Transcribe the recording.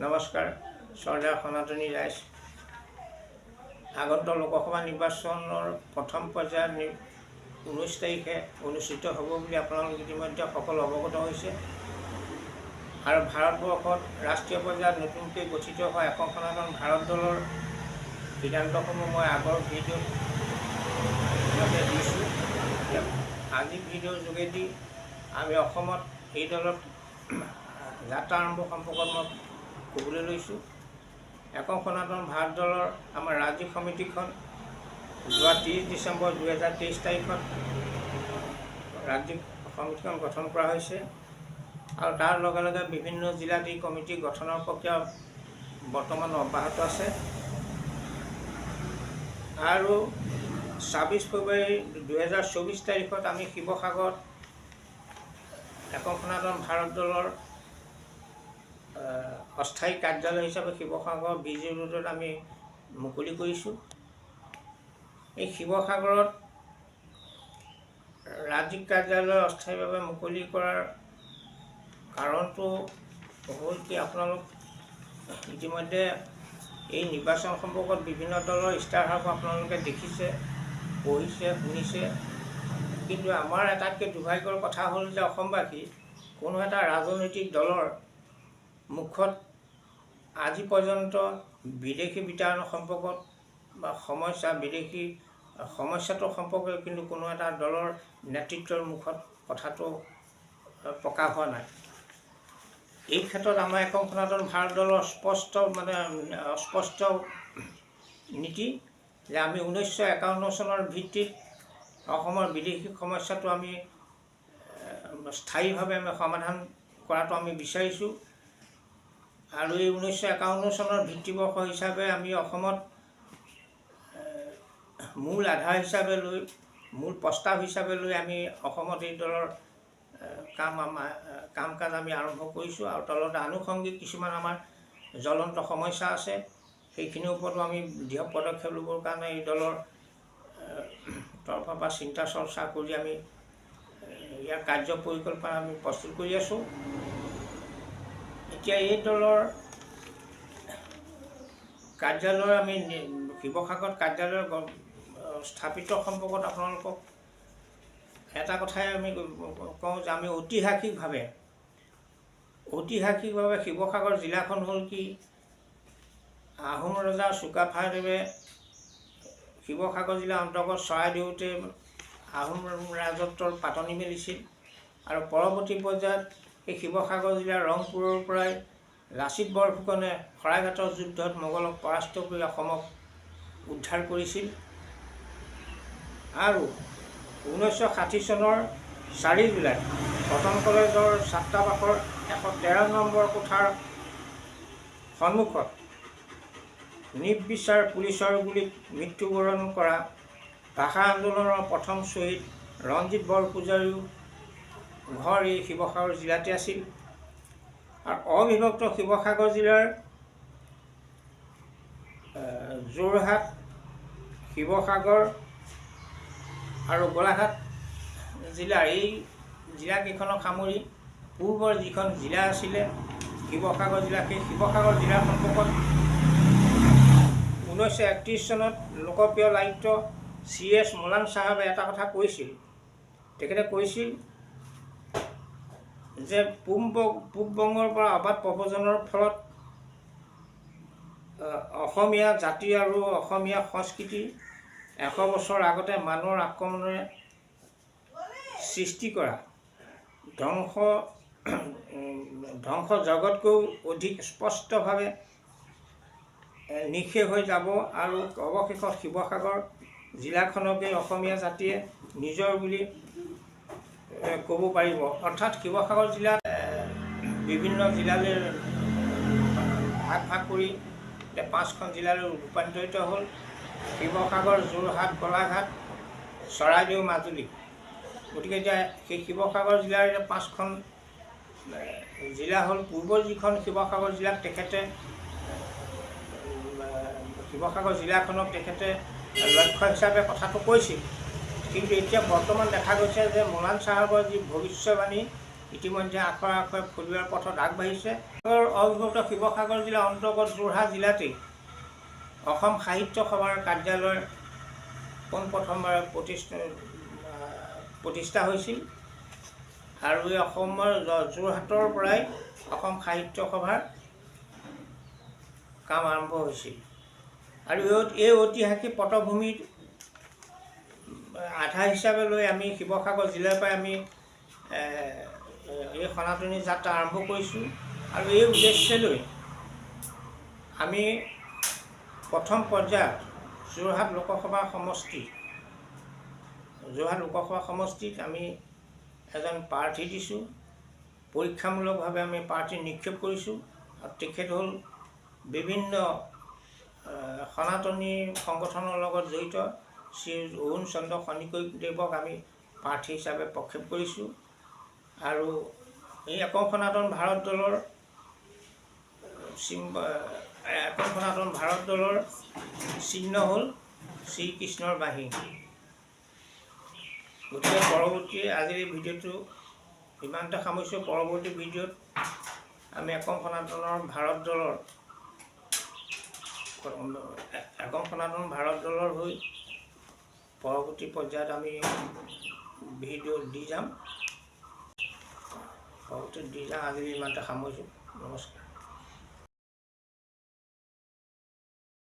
নমস্কাৰ শ্ৰদ্ধেয় সনাতনী ৰাইজ। আগন্তুক লোকসভা নিৰ্বাচনৰ প্ৰথম পৰ্যায়ত 19 তাৰিখে অনুষ্ঠিত হ'ব বুলি আপোনালোক ইতিমধ্যে সকলো অৱগত হৈছে। আৰু ভাৰতবৰ্ষত ৰাষ্ট্ৰীয় পৰ্যায়ত নতুনকৈ গঠিত হোৱা এখন সনাতন ভাৰত দলৰ সিদ্ধান্তসমূহ মই আগৰ ভিডিঅ'ত দিছোঁ। আজি ভিডিঅ'ৰ যোগেদি আমি অসমত এই দলত যাত্ৰা আৰম্ভ সম্পৰ্কত মই ক'বলৈ লৈছোঁ। এখন সনাতন ভাৰত দলৰ আমাৰ ৰাজ্যিক সমিতিখন যোৱা 30 ডিচেম্বৰ 2023 তাৰিখত ৰাজ্যিক সমিতিখন গঠন কৰা হৈছে। আৰু তাৰ লগে লগে বিভিন্ন জিলাত এই কমিটি গঠনৰ প্ৰক্ৰিয়া বৰ্তমান অব্যাহত আছে। আৰু 26 ফেব্ৰুৱাৰী 2024 তাৰিখত আমি শিৱসাগৰত এখন সনাতন ভাৰত দলৰ অস্থায়ী কাৰ্যালয় হিচাপে শিৱসাগৰ বিজি ৰোডত আমি মুকলি কৰিছোঁ। এই শিৱসাগৰত ৰাজ্যিক কাৰ্যালয় অস্থায়ীভাৱে মুকলি কৰাৰ কাৰণটো হ'ল কি, আপোনালোক ইতিমধ্যে এই নিৰ্বাচন সম্পৰ্কত বিভিন্ন দলৰ ইস্তাহাৰবোৰ আপোনালোকে দেখিছে, পঢ়িছে, শুনিছে। কিন্তু আমাৰ আটাইতকৈ দুৰ্ভাগ্যৰ কথা হ'ল যে অসমবাসী কোনো এটা ৰাজনৈতিক দলৰ মুখত আজি পৰ্যন্ত বিদেশী বিতাড়ন সম্পৰ্কত বা বিদেশী সমস্যাটোৰ সম্পৰ্কে কিন্তু কোনো এটা দলৰ নেতৃত্বৰ মুখত কথাটো প্ৰকাশ হোৱা নাই। এই ক্ষেত্ৰত আমাৰ এখন সনাতন ভাৰত দলৰ স্পষ্ট নীতি যে আমি 1951 চনৰ ভিত্তিত অসমৰ বিদেশী সমস্যাটো আমি স্থায়ীভাৱে আমি সমাধান কৰাটো আমি বিচাৰিছোঁ। আৰু এই 1951 চনৰ ভিত্তিবৰ্ষ হিচাপে আমি অসমত মূল আধাৰ হিচাপে লৈ, মূল প্ৰস্তাৱ হিচাপে লৈ আমি অসমত এই দলৰ কাম কাজ আমি আৰম্ভ কৰিছোঁ। আৰু তলতে আনুষংগিক কিছুমান আমাৰ জ্বলন্ত সমস্যা আছে, সেইখিনিৰ ওপৰতো আমি দৃঢ় পদক্ষেপ ল'বৰ কাৰণে এই দলৰ তৰফৰ পৰা চিন্তা চৰ্চা কৰি আমি ইয়াৰ কাৰ্য পৰিকল্পনা আমি প্ৰস্তুত কৰি আছোঁ। এতিয়া এই দলৰ কাৰ্যালয় আমি শিৱসাগৰত কাৰ্যালয় স্থাপিত সম্পৰ্কত আপোনালোকক এটা কথাই আমি কওঁ যে আমি ঐতিহাসিকভাৱে শিৱসাগৰ জিলাখন হ'ল কি, আহোম ৰজা চুকাফাদেৱে শিৱসাগৰ জিলাৰ অন্তৰ্গত চৰাইদেউতে আহোম ৰাজত্বৰ পাতনি মেলিছিল। আৰু পৰৱৰ্তী পৰ্যায়ত এই শিৱসাগৰ জিলাৰ ৰংপুৰৰ পৰাই লাচিত বৰফুকনে শৰাইঘাটৰ যুদ্ধত মোগলক পৰাস্ত কৰি অসমক উদ্ধাৰ কৰিছিল। আৰু 1960 চনৰ 4 জুলাইত কটন কলেজৰ ছাত্ৰাবাসৰ 113 নম্বৰ কোঠাৰ সন্মুখত নিৰ্বিচাৰ পুলিচৰ গুলীত মৃত্যুবৰণ কৰা ভাষা আন্দোলনৰ প্ৰথম শ্বহীদ ৰঞ্জিত বৰপূজাৰীও ঘৰ এই শিৱসাগৰ জিলাতে আছিল। আৰু অবিভক্ত শিৱসাগৰ জিলাৰ যোৰহাট, শিৱসাগৰ আৰু গোলাঘাট জিলাৰ এই জিলাকেইখনক সামৰি পূৰ্বৰ যিখন জিলা আছিলে শিৱসাগৰ জিলা, সেই শিৱসাগৰ জিলাৰ সম্পৰ্কত 1931 চনত লোকপ্ৰিয় লালিত CS মোলান চাহাবে এটা কথা কৈছিল। তেখেতে কৈছিল যে পূব-বংগৰ পৰা অবাধ প্ৰব্ৰজনৰ ফলত অসমীয়া জাতি আৰু অসমীয়া সংস্কৃতি 100 বছৰ আগতে মানুহৰ আক্ৰমণেৰে সৃষ্টি কৰা ধ্বংস জগতকৈও অধিক স্পষ্টভাৱে নিঃশেষ হৈ যাব। আৰু অৱশেষত শিৱসাগৰ জিলাখনকে অসমীয়া জাতিয়ে নিজৰ বুলি ক'ব পাৰিব। অৰ্থাৎ শিৱসাগৰ জিলাত বিভিন্ন জিলালৈ ভাগ কৰি 5খন জিলালৈ ৰূপান্তৰিত হ'ল। শিৱসাগৰ, যোৰহাট, গোলাঘাট, চৰাইদেউ, মাজুলী। গতিকে এতিয়া সেই শিৱসাগৰ জিলাৰ 5খন জিলা হ'ল। পূৰ্বৰ যিখন শিৱসাগৰ জিলাক শিৱসাগৰ জিলাখনক তেখেতে লক্ষ্য হিচাপে কথাটো কৈছিল। কিন্তু এতিয়া বৰ্তমান দেখা গৈছে যে মোলান চাহাবৰ যি ভৱিষ্যবাণী ইতিমধ্যে আখৰে আখৰে ফুলিওৱাৰ পথত আগবাঢ়িছে। অবিভক্ত শিৱসাগৰ জিলাৰ অন্তৰ্গত যোৰহাট জিলাতেই অসম সাহিত্য সভাৰ কাৰ্যালয় পোনপ্ৰথমবাৰে প্ৰতিষ্ঠা হৈছিল আৰু এই অসমৰ যোৰহাটৰ পৰাই অসম সাহিত্য সভাৰ কাম আৰম্ভ হৈছিল। আৰু এই ঐতিহাসিক পটভূমিত আধাৰ হিচাপে লৈ আমি শিৱসাগৰ জিলাৰ পৰাই আমি এই সনাতনী যাত্ৰা আৰম্ভ কৰিছোঁ। আৰু এই উদ্দেশ্যে লৈ আমি প্ৰথম পৰ্যায়ত যোৰহাট লোকসভা সমষ্টিত আমি এজন প্ৰাৰ্থী দিছোঁ। পৰীক্ষামূলকভাৱে আমি প্ৰাৰ্থী নিক্ষেপ কৰিছোঁ। আৰু তেখেত হ'ল বিভিন্ন সনাতনী সংগঠনৰ লগত জড়িত শ্ৰী অৰুণ চন্দ্ৰ খনিকৰদেৱক আমি প্ৰাৰ্থী হিচাপে প্ৰক্ষেপ কৰিছোঁ। আৰু এই একং সনাতন ভাৰত দলৰ চিহ্ন হ'ল শ্ৰীকৃষ্ণৰ বাঁহী। গতিকে আজিৰ এই ভিডিঅ'টো ইমানতে সামৰিছোঁ। পৰৱৰ্তী ভিডিঅ'ত আমি একং সনাতন ভাৰত দলৰ হৈ পৰৱৰ্তী পৰ্যায়ত আমি ভিডিঅ' দি যাম। আজিৰ ইমানতে সামৰিছোঁ। নমস্কাৰ।